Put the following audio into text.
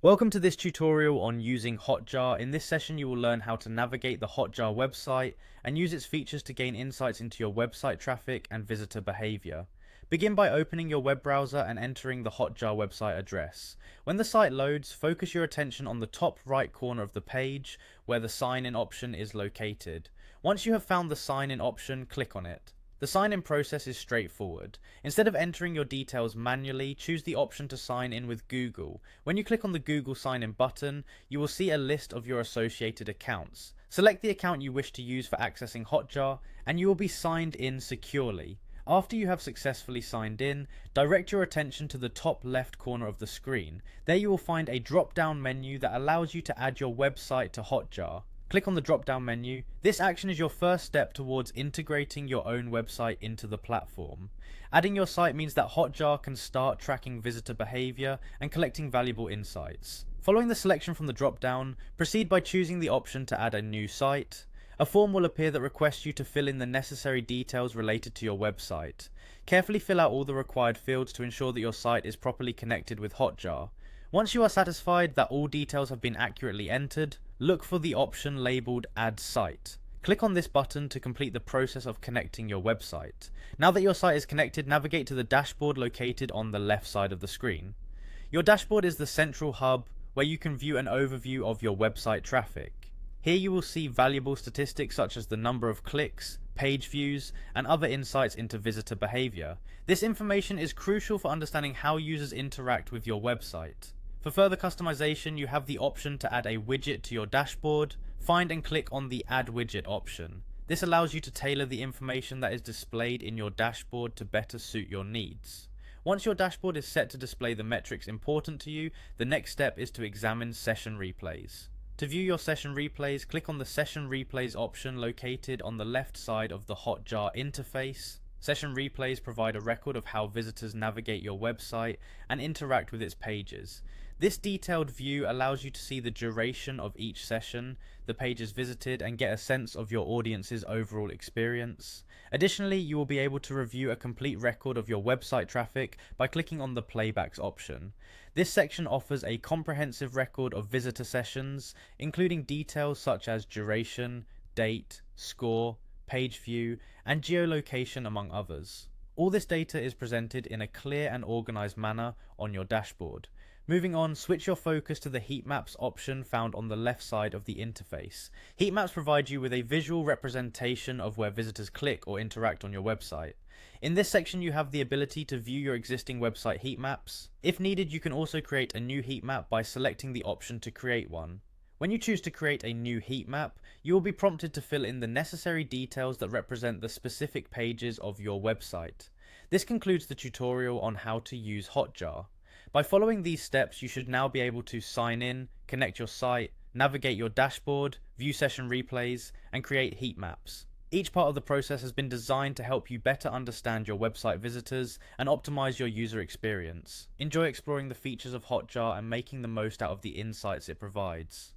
Welcome to this tutorial on using Hotjar. In this session you will learn how to navigate the Hotjar website and use its features to gain insights into your website traffic and visitor behavior. Begin by opening your web browser and entering the Hotjar website address. When the site loads, focus your attention on the top right corner of the page where the sign in option is located. Once you have found the sign in option, click on it. The sign-in process is straightforward. Instead of entering your details manually, choose the option to sign in with Google. When you click on the Google sign-in button, you will see a list of your associated accounts. Select the account you wish to use for accessing Hotjar, and you will be signed in securely. After you have successfully signed in, direct your attention to the top left corner of the screen. There you will find a drop-down menu that allows you to add your website to Hotjar. Click on the drop-down menu. This action is your first step towards integrating your own website into the platform. Adding your site means that Hotjar can start tracking visitor behavior and collecting valuable insights. Following the selection from the drop-down, proceed by choosing the option to add a new site. A form will appear that requests you to fill in the necessary details related to your website. Carefully fill out all the required fields to ensure that your site is properly connected with Hotjar. Once you are satisfied that all details have been accurately entered, look for the option labelled Add Site. Click on this button to complete the process of connecting your website. Now that your site is connected, navigate to the dashboard located on the left side of the screen. Your dashboard is the central hub where you can view an overview of your website traffic. Here you will see valuable statistics such as the number of clicks, page views, and other insights into visitor behavior. This information is crucial for understanding how users interact with your website. For further customization, you have the option to add a widget to your dashboard. Find and click on the Add Widget option. This allows you to tailor the information that is displayed in your dashboard to better suit your needs. Once your dashboard is set to display the metrics important to you, the next step is to examine session replays. To view your session replays, click on the Session Replays option located on the left side of the Hotjar interface. Session replays provide a record of how visitors navigate your website and interact with its pages. This detailed view allows you to see the duration of each session, the pages visited, and get a sense of your audience's overall experience. Additionally, you will be able to review a complete record of your website traffic by clicking on the Playbacks option. This section offers a comprehensive record of visitor sessions, including details such as duration, date, score, page view, and geolocation, among others. All this data is presented in a clear and organized manner on your dashboard. Moving on, switch your focus to the heat maps option found on the left side of the interface. Heat maps provide you with a visual representation of where visitors click or interact on your website. In this section, you have the ability to view your existing website heat maps. If needed, you can also create a new heat map by selecting the option to create one. When you choose to create a new heat map, you will be prompted to fill in the necessary details that represent the specific pages of your website. This concludes the tutorial on how to use Hotjar. By following these steps, you should now be able to sign in, connect your site, navigate your dashboard, view session replays, and create heat maps. Each part of the process has been designed to help you better understand your website visitors and optimize your user experience. Enjoy exploring the features of Hotjar and making the most out of the insights it provides.